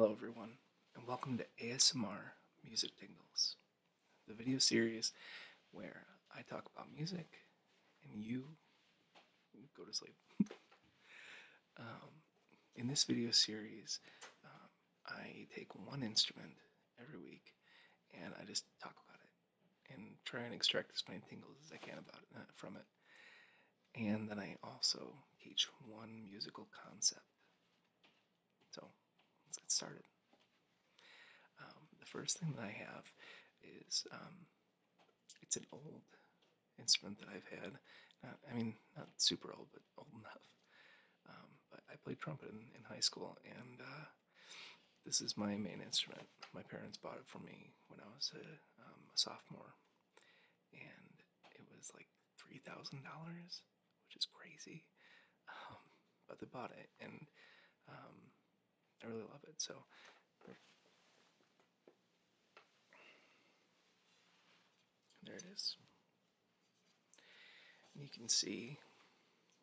Hello everyone, and welcome to ASMR Music Tingles, the video series where I talk about music and you go to sleep. In this video series, I take one instrument every week and I just talk about it and try and extract as many tingles as I can from it. And then I also teach one musical concept. So let's get started. The first thing that I have is it's an old instrument that I've had. Not super old, but old enough. But I played trumpet in high school, and this is my main instrument. My parents bought it for me when I was a sophomore, and it was like $3,000, which is crazy. But they bought it, and I really love it. So there it is. And you can see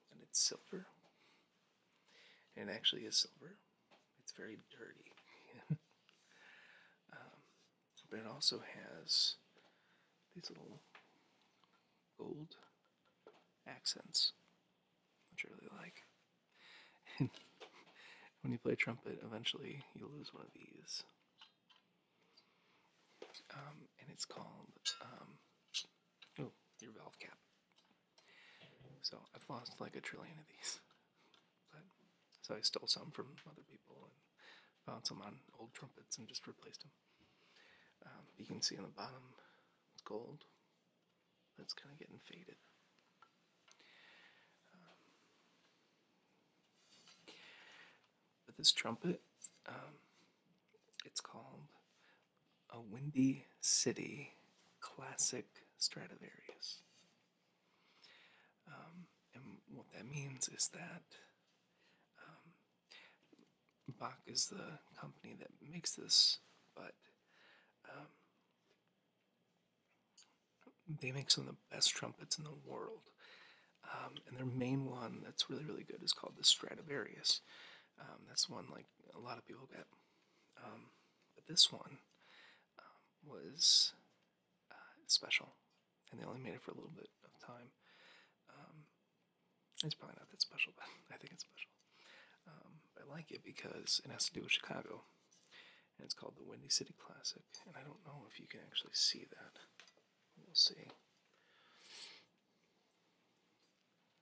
that it's silver. And it actually is silver. It's very dirty. But it also has these little gold accents, which I really like. And when you play trumpet, eventually you lose one of these. And it's called your valve cap. So I've lost like 1 trillion of these. So I stole some from other people and found some on old trumpets and just replaced them. You can see on the bottom it's gold, but it's kind of getting faded. But this trumpet, it's called a Windy City Classic Stradivarius. And what that means is that Bach is the company that makes this, but they make some of the best trumpets in the world. And their main one that's really, really good is called the Stradivarius. That's one like a lot of people get. But this one was special, and they only made it for a little bit of time. It's probably not that special, but I think it's special. I like it because it has to do with Chicago, and it's called the Windy City Classic, and I don't know if you can actually see that. We'll see.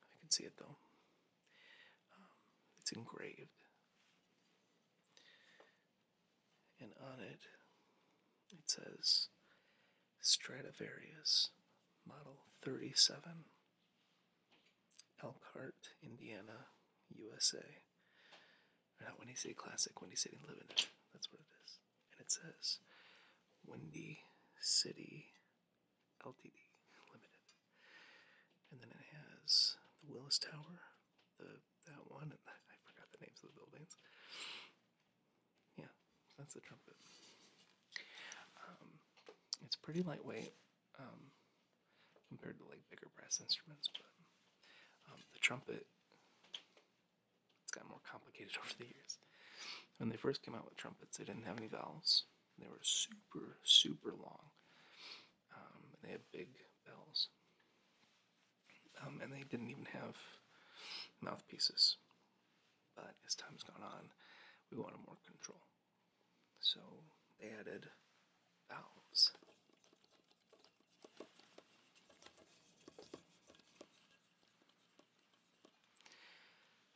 I can see it though. It's engraved, and on it says Stradivarius Model 37, Elkhart, Indiana, USA. Not Windy City Classic, Windy City Limited. That's what it is. And it says Windy City Ltd. Limited. And then it has the Willis Tower, that one, and I forgot the names of the buildings. Yeah, that's the trumpet. It's pretty lightweight compared to like bigger brass instruments, but the trumpet, it's gotten more complicated over the years. When they first came out with trumpets, they didn't have any valves. They were super, super long. And they had big bells. And they didn't even have mouthpieces. But as time's gone on, we wanted more control. So they added valves.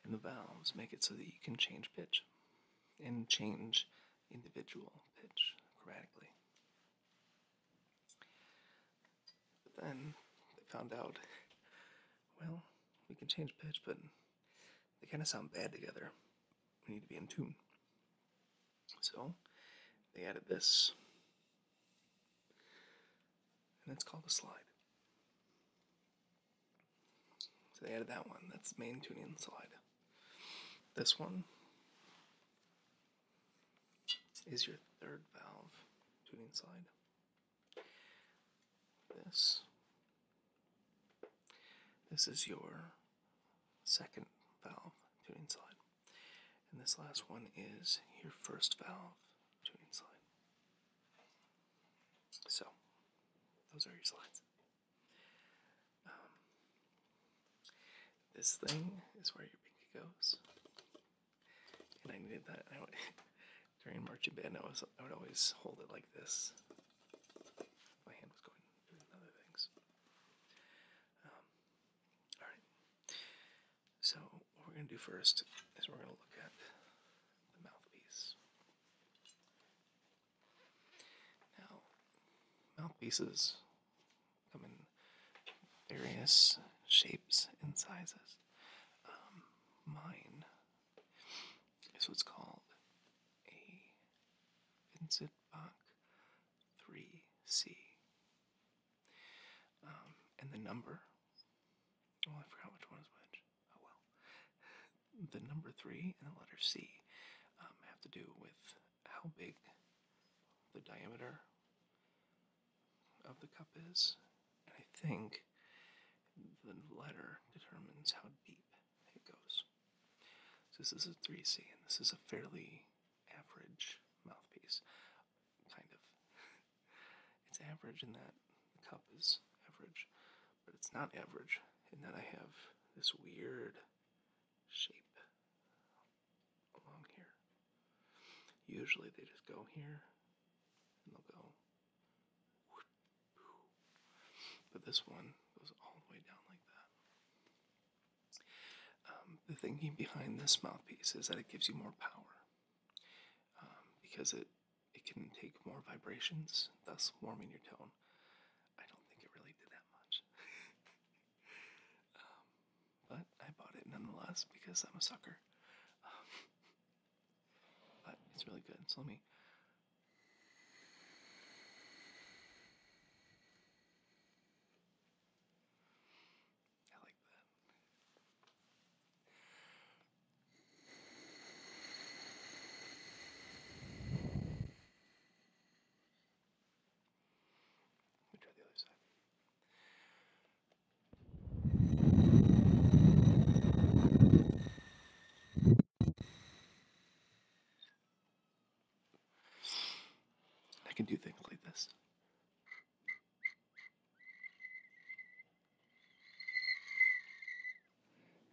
And the valves make it so that you can change pitch and change individual pitch chromatically. But then they found out, well, we can change pitch, but they kind of sound bad together. We need to be in tune. So they added this, and it's called a slide. So they added that one. That's the main tuning slide. This one is your third valve tuning slide. This is your second valve tuning slide. And this last one is your first valve tuning slide. So, those are your slides. This thing is where your pinky goes. And I needed that. During marching band, I would always hold it like this. My hand was going doing other things. Alright. So, what we're going to do first is we're going to look at the mouthpiece. Now, mouthpieces come in various shapes and sizes. Mine is what's called a Dented 3C. And the number, I forgot which one is which. Oh well. The number 3 and the letter C have to do with how big the diameter of the cup is. And I think the letter determines how deep it goes. So this is a 3C, and this is a fairly average mouthpiece. Kind of. It's average in that the cup is average, but it's not average in that I have this weird shape along here. Usually they just go here, and they'll go, but this one goes all the way down like that. The thinking behind this mouthpiece is that it gives you more power, because it can take more vibrations, thus warming your tone. I don't think it really did that much. But I bought it nonetheless because I'm a sucker. But it's really good, so let me... I like that. Let me try the other side. I can do things like this.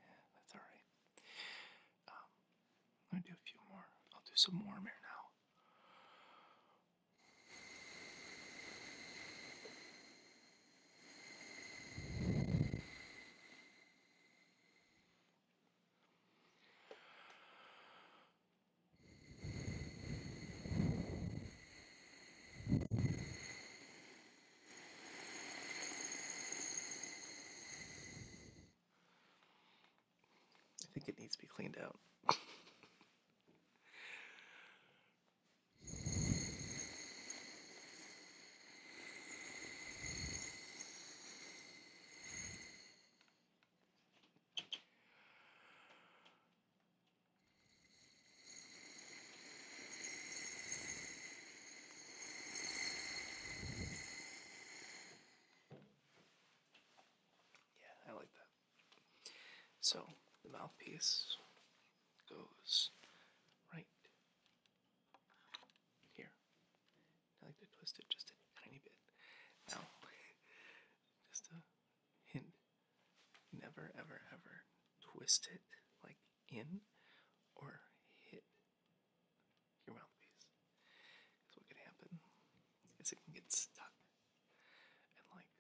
Yeah, that's alright. I'm going to do a few more. I'll do some warm air now. I think it needs to be cleaned out. Yeah, I like that. So, the mouthpiece goes right here. I like to twist it just a tiny bit. Now, just a hint, never ever ever twist it like in or hit your mouthpiece. Because what can happen is it can get stuck and like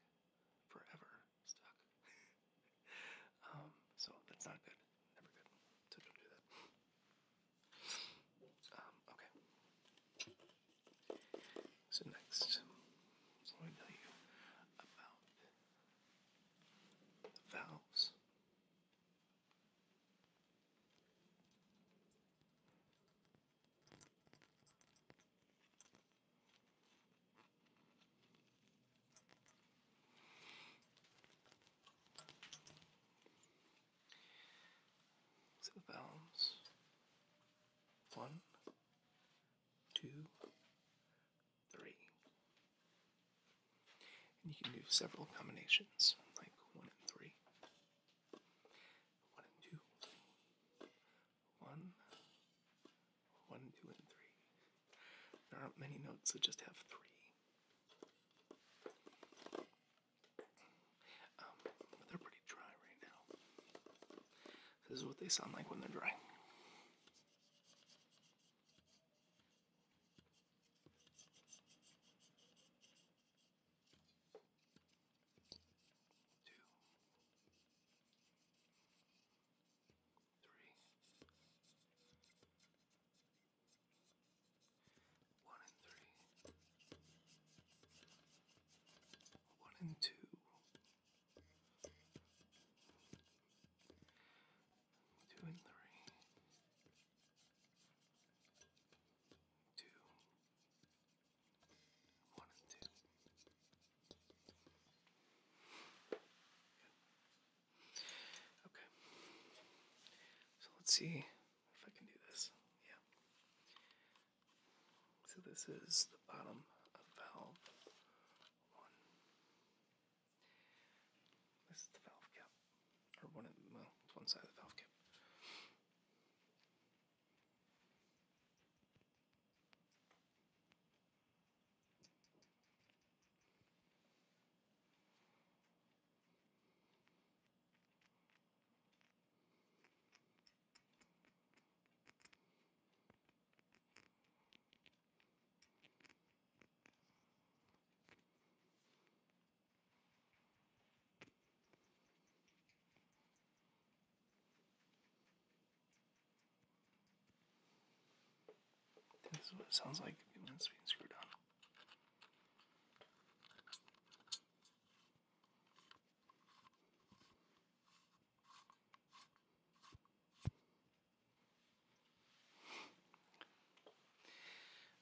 forever stuck. So that's not good. Never good. So don't do that. Okay. So next, let me tell you about the valves. So the valves, 1, 2, 3. And you can do several combinations, like 1 and 3, 1 and 2, 1, 2 and 3. There aren't many notes that just have 3. But they're pretty dry right now. This is what they sound like when they're dry. And 2, 2 and 3, 2, 1 and 2. Okay. So let's see if I can do this. Yeah. So this is the bottom of valve 1. This is the valve cap, or one side of the valve cap. This is what it sounds like when it's being screwed on.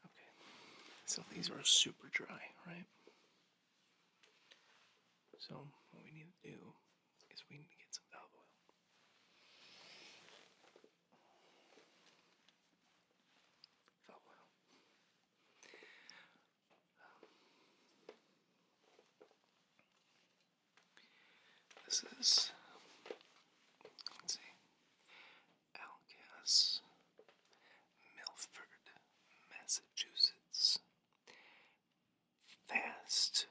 Okay, so these are super dry, right? So what we need to do is we need to get some valve oil. Valve oil. This is, let's see, Algas, Milford, Massachusetts. Fast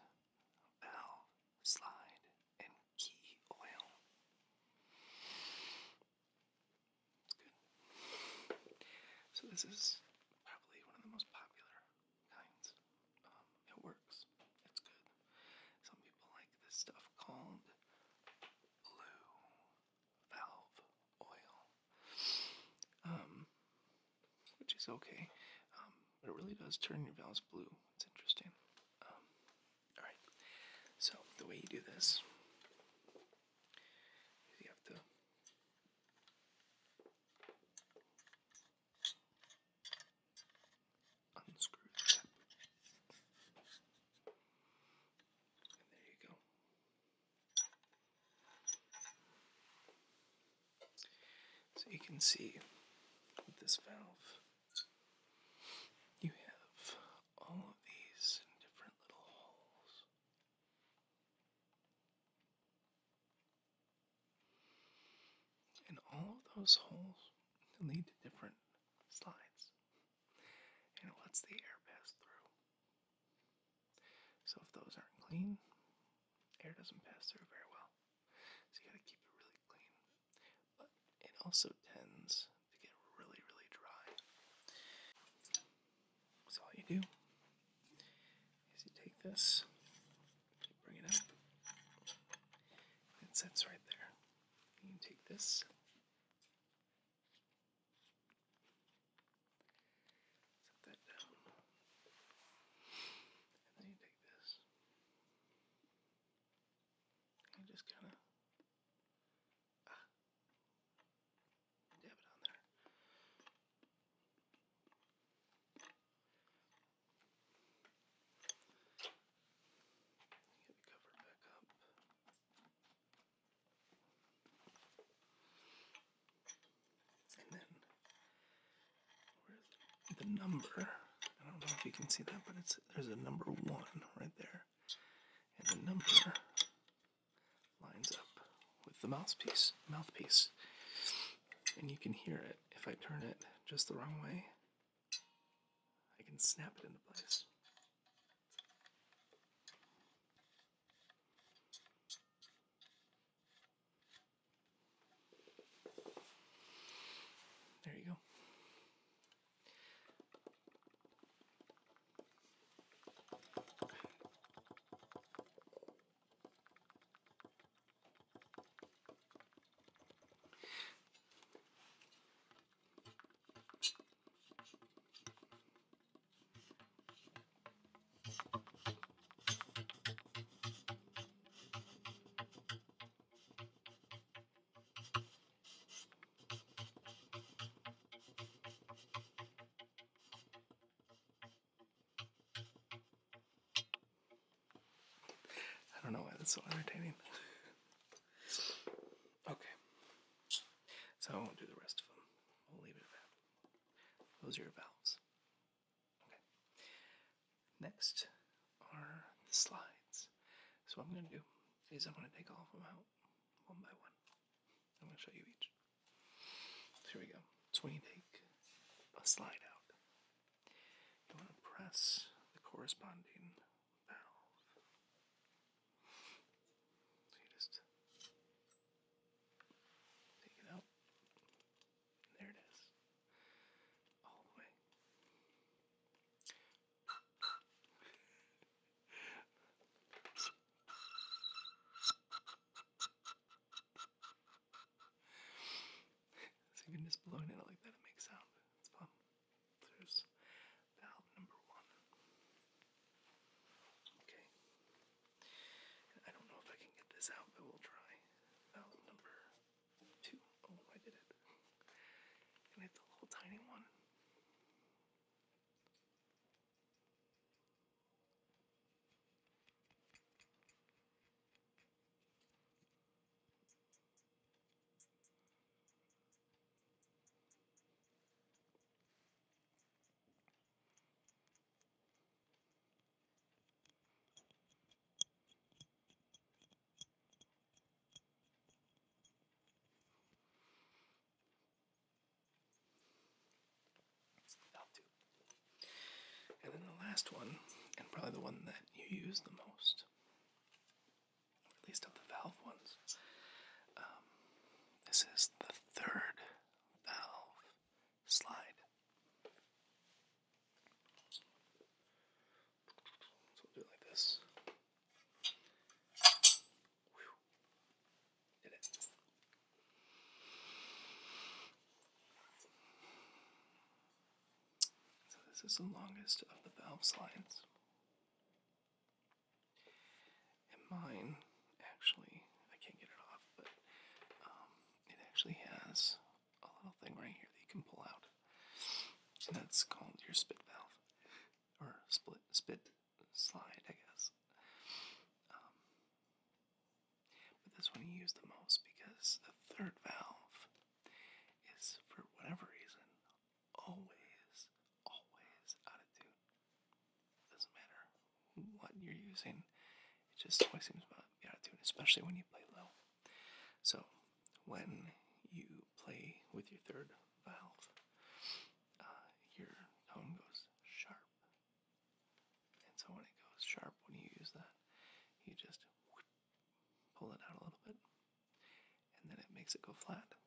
valve slide and key oil. It's good. So this is probably one of the most popular kinds. It works. It's good. Some people like this stuff called blue valve oil, which is okay, but it really does turn your valves blue. It's interesting. Alright, so the way you do this is you have to unscrew the cap. And there you go. So you can see with this valve, you have all of these different little holes. And all of those holes lead to different slides. And it lets the air pass through. So if those aren't clean, air doesn't pass through very well. So you gotta keep it really clean. But it also tends to get really, really dry. So all you do is you take this, you bring it up, and it sits right there. You can take this, set that down, and then you take this, and you just kind of dab it on there. Get the cover back up. And then where's the number? I don't know if you can see that, but there's a number 1 right there. And the number lines up with the mouthpiece. And you can hear it if I turn it just the wrong way. can snap it into place. There you go. I don't know why that's so entertaining. Okay. So I won't do the rest of them. We'll leave it at that. Those are your valves. Okay. Next are the slides. So what I'm going to do is I'm going to take all of them out one by one. I'm going to show you each. So here we go. So when you take a slide out, you want to press the corresponding valve. So you just take it out. And there it is. All the way. So you can just blow it in like that, it makes sound. It's fun. So there's valve number 1. Okay. And I don't know if I can get this out, but we'll try. Valve number 2. Oh, I did it. Can I hit the little tiny one? Valve 2. And then the last one, and probably the one that you use the most, or at least of the valve ones, this is the third valve slide. So we'll do it like this. Whew. Did it. So this is the longest of the valve slides. And mine, actually, I can't get it off, but it actually has a little thing right here that you can pull out. And that's called your spit valve. Or spit slide, I guess. But this one you use the most because the third valve is, for whatever reason, always out of tune. Doesn't matter what you're using, it just always seems to be out of tune, especially when you play low. So when you play with your third valve, your tone goes sharp. And so when it goes sharp, when you use that, you just pull it out a little bit, and then it makes it go flat.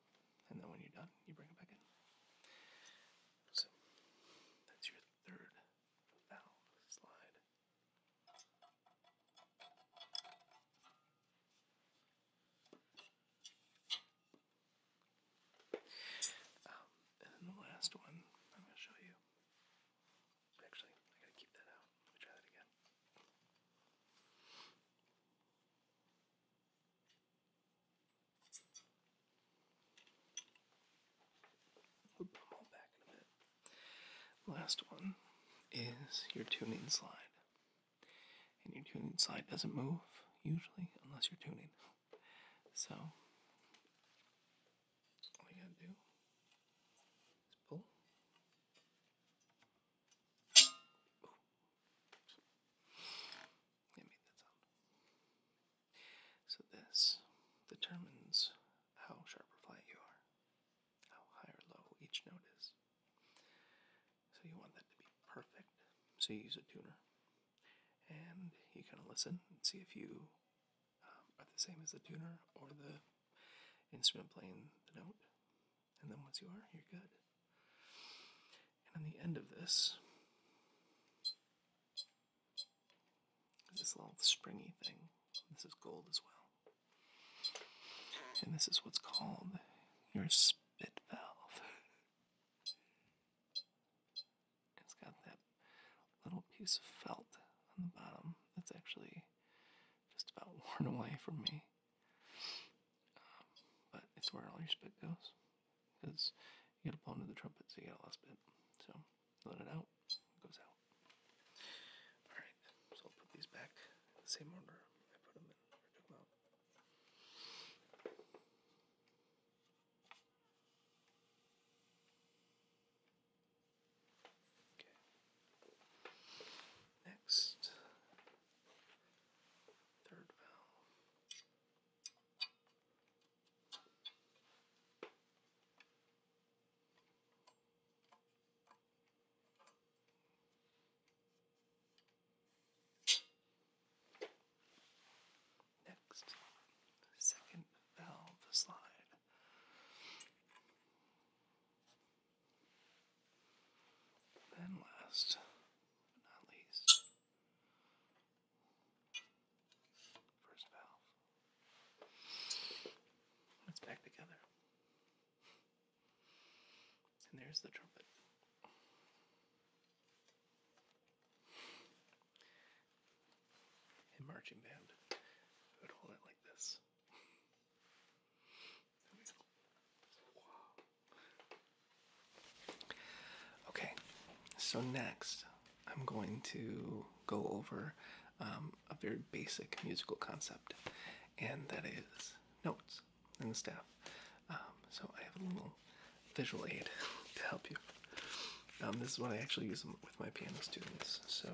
And then when you're done, you bring it back in. So that's your third valve slide. And then the last one I'm going to show you. Actually, I got to keep that out. Let me try that again. We'll put them all back in a bit. Last one is your tuning slide. And your tuning slide doesn't move, usually, unless you're tuning. So, all you gotta do is pull. Ooh. It made that sound. So this determines how sharp or flat you are, how high or low each note is. So you want that to be perfect. So you use a tuner, and you kind of listen and see if you are the same as the tuner or the instrument playing the note. And then once you are, you're good. And on the end of this is this little springy thing. This is gold as well. And this is what's called your spit valve. It's got that little piece of felt on the bottom that's actually just about worn away from me. But it's where all your spit goes. Because you gotta blow into the trumpet, so you get a lot of spit. So let it out, it goes out. Alright, so I'll put these back in the same order I put them in, or took them out. Okay. Next, third valve. Next, second valve slide. And last but not least, first valve. It's back together. And there's the trumpet. In marching band, we would hold it like this. Okay, so next I'm going to go over a very basic musical concept, and that is notes and the staff. So I have a little visual aid to help you. This is what I actually use with my piano students. So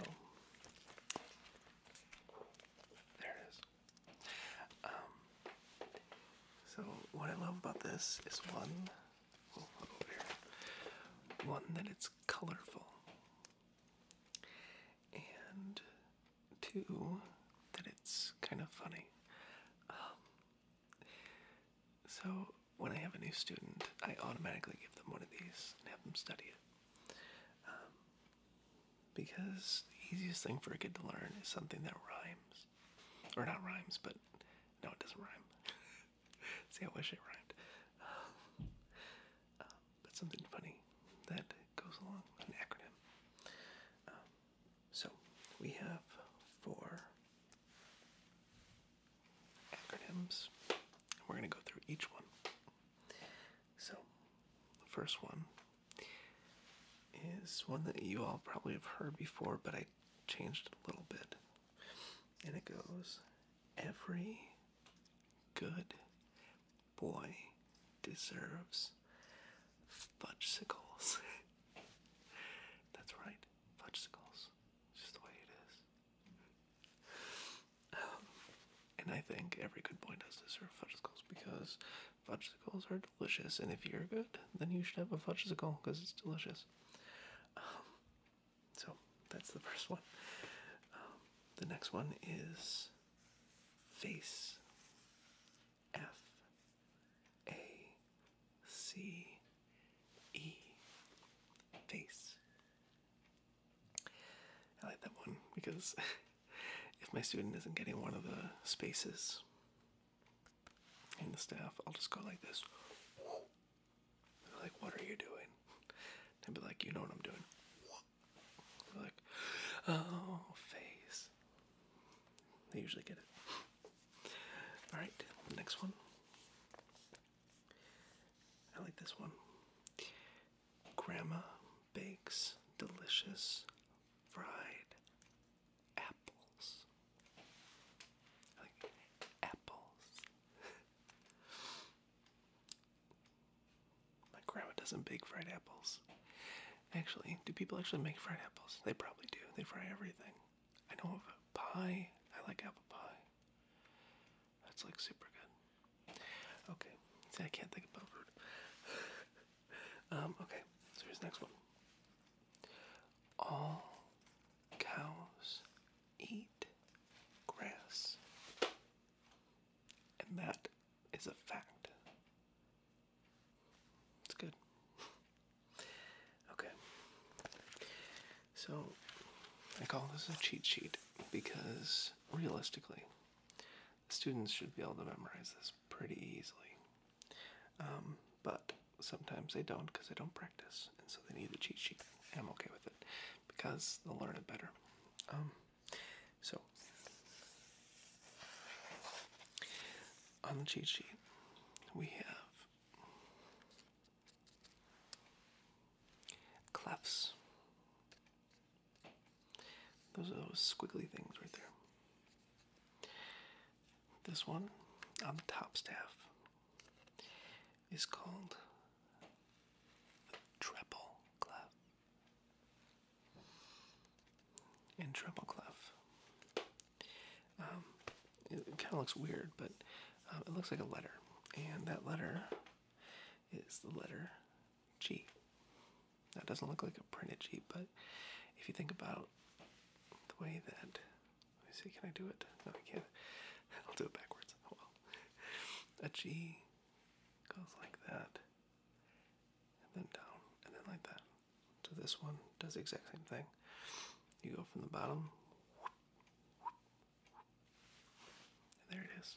there it is. So what I love about this is one that it's colorful, and two, that it's kind of funny. So when I have a new student, I automatically give them one of these and have them study it. Because the easiest thing for a kid to learn is something that rhymes. Or not rhymes, but no, it doesn't rhyme. See, I wish it rhymed. But something funny that goes along, an acronym. So we have 4 acronyms. We're going to go through each one. So the first one is one that you all probably have heard before, but I changed it a little bit. And it goes, every good boy deserves fudgesicles. That's right, fudgesicles. Just the way it is. And I think every good boy does deserve fudgesicles, because fudgesicles are delicious, and if you're good, then you should have a fudgesicle, because it's delicious. So that's the first one. The next one is face. F-A-C-E. Face. I like that one because if my student isn't getting one of the spaces in the staff, I'll just go like this. They're like, what are you doing? I'd be like, you know what I'm doing. They're like, oh, face. They usually get it. Alright, the next one. I like this one. Grandma bakes delicious fried apples. I like apples. My grandma doesn't bake fried apples. Actually, do people actually make fried apples? They probably do. They fry everything. I know of a pie. I like apple pie. That's like super good. Okay. See, I can't think about food. Okay, so here's the next one. All is a fact. It's good. Okay. So, I call this a cheat sheet because, realistically, students should be able to memorize this pretty easily. But sometimes they don't because they don't practice, and so they need the cheat sheet. And I'm okay with it because they'll learn it better. So, on the cheat sheet, we have clefs. Those are those squiggly things right there. This one on the top staff is called the Treble Clef. And Treble Clef, it kind of looks weird, but it looks like a letter, and that letter is the letter G. That doesn't look like a printed G, but if you think about the way that, let me see, can I do it? No, I can't. I'll do it backwards. Oh well. A G goes like that, and then down, and then like that. So this one does the exact same thing. You go from the bottom, and there it is.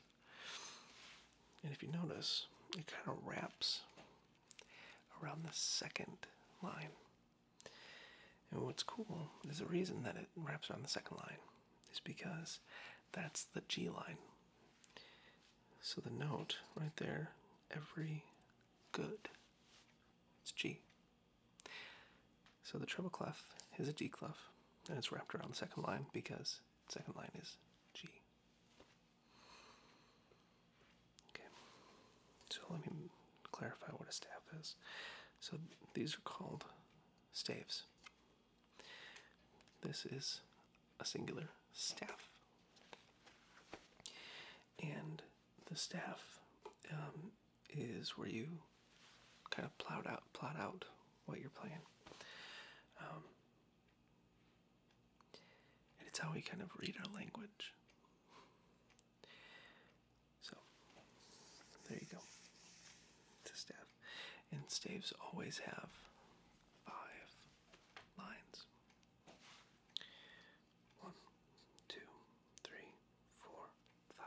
And if you notice, it kind of wraps around the second line. And what's cool is the reason that it wraps around the second line is because that's the G line. So the note right there, every good, it's G. So the treble clef is a G clef, and it's wrapped around the second line because the second line is G. Okay, so let me clarify what a staff is. So these are called staves. This is a singular staff. And the staff is where you kind of plot out what you're playing. And it's how we kind of read our language. So, there you go. It's a staff. And staves always have 5 lines. 1, 2, 3, 4, 5.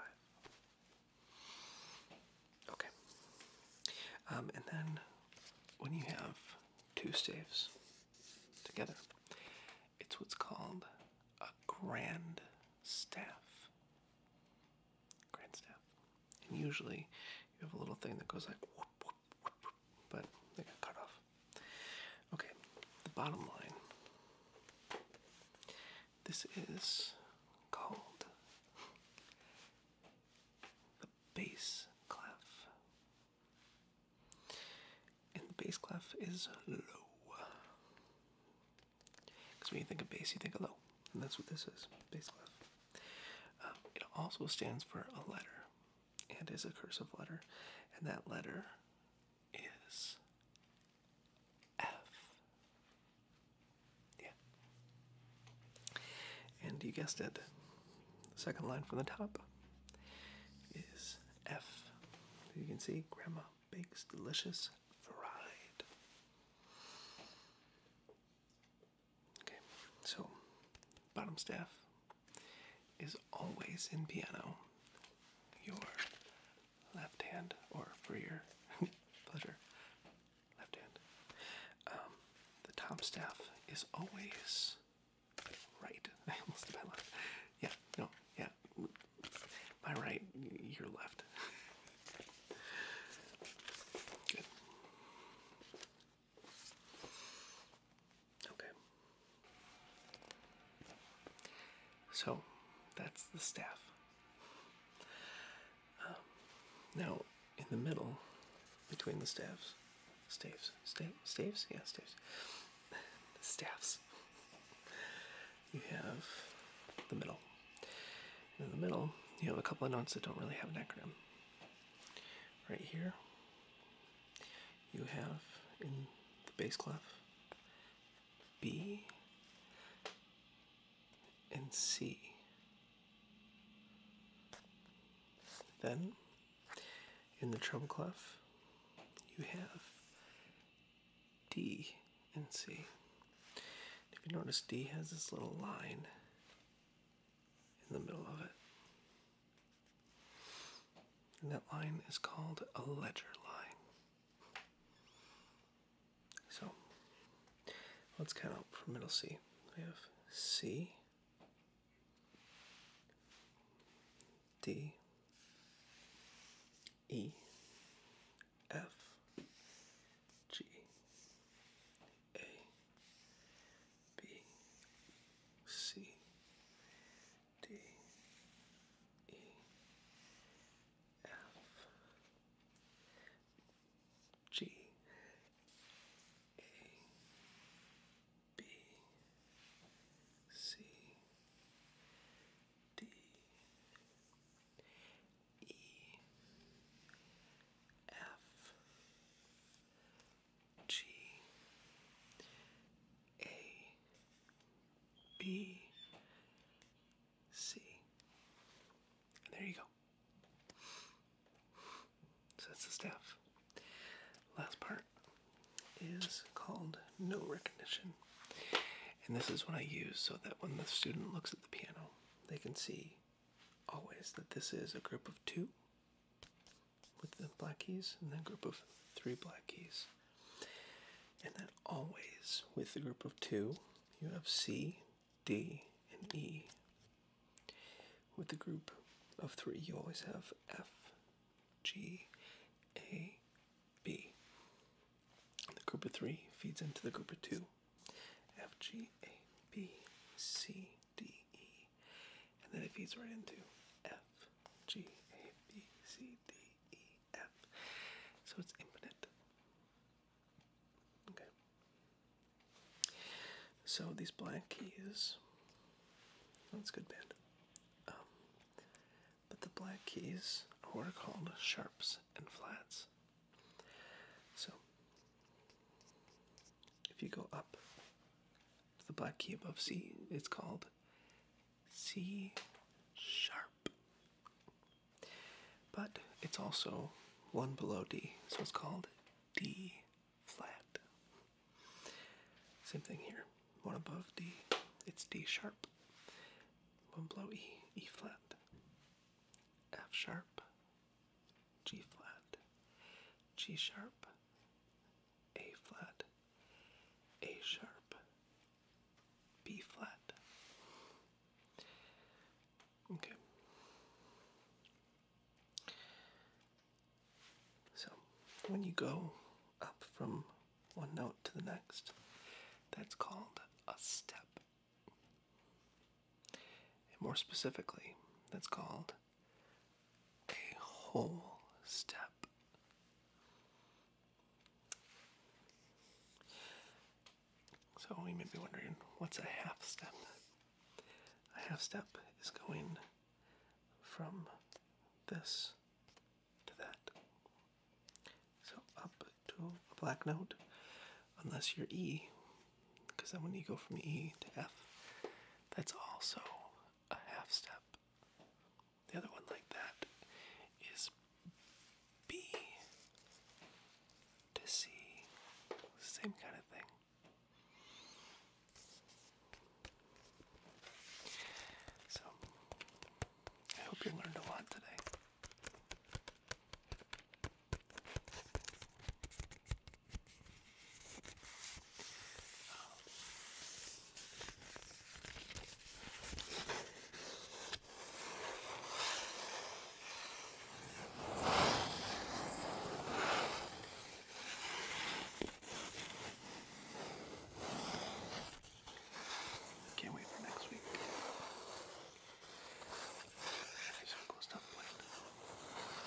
Okay. And then when you have 2 staves together, it's what's called a grand staff. Grand staff. And usually you have a little thing that goes like whoop, whoop, whoop, whoop, but they got cut off. Okay, the bottom line. This is called the bass clef. And the bass clef is low. Because when you think of bass, you think of low. And that's what this is, bass clef. It also stands for a letter, and is a cursive letter. And that letter is F. Yeah. And you guessed it. The second line from the top is F. You can see, Grandma bakes delicious fried. Okay, so bottom staff is always in piano. Your left hand, or for your pleasure, left hand. The top staff is always right. I almost did my left. Yeah, no, yeah. My right, your left. Good. Okay. So, that's the staff. Now, in the middle, between the staves, staffs, you have the middle. And in the middle, you have a couple of notes that don't really have an acronym. Right here, you have in the bass clef B and C. Then in the treble clef, you have D and C. If you notice, D has this little line in the middle of it. And that line is called a ledger line. So, let's count out from middle C. We have C, D, E, F, G, A, B, C, D, E, F, G, A, B, C, D, E, F, G, A, B, C. And there you go. So that's the staff. Last part is called note recognition. And this is what I use so that when the student looks at the piano, they can see always that this is a group of 2 with the black keys and then a group of 3 black keys. And then always with the group of 2, you have C, D, and E. With the group of 3, you always have F, G, A, B. The group of 3 feeds into the group of 2. F, G, A, B, C, D, E. And then it feeds right into F, G, A, B, C, D, E, F. So it's infinite. Okay. So these black keys, that's good band. But the black keys are what are called sharps and flats. So if you go up to the black key above C, it's called C sharp. But it's also one below D, so it's called D flat. Same thing here. One above D, it's D sharp. One below E, E flat. F sharp, G flat, G sharp, A flat, A sharp, B flat. Okay. So when you go up from one note to the next, that's called a step. And more specifically, that's called a whole step. So you may be wondering, what's a half step? A half step is going from this to that. So up to a black note, unless you're E, because then when you go from E to F, that's also a half step. The other one like that is B to C. Same kind of thing. So, I hope you learned a lot today. Can't wait for next week. I have some cool stuff planned.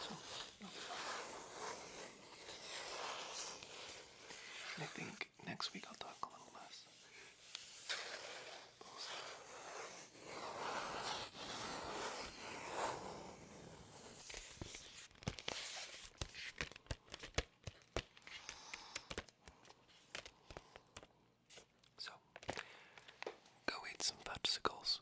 So, and I think next week I'll talk a little less. So, go eat some popsicles.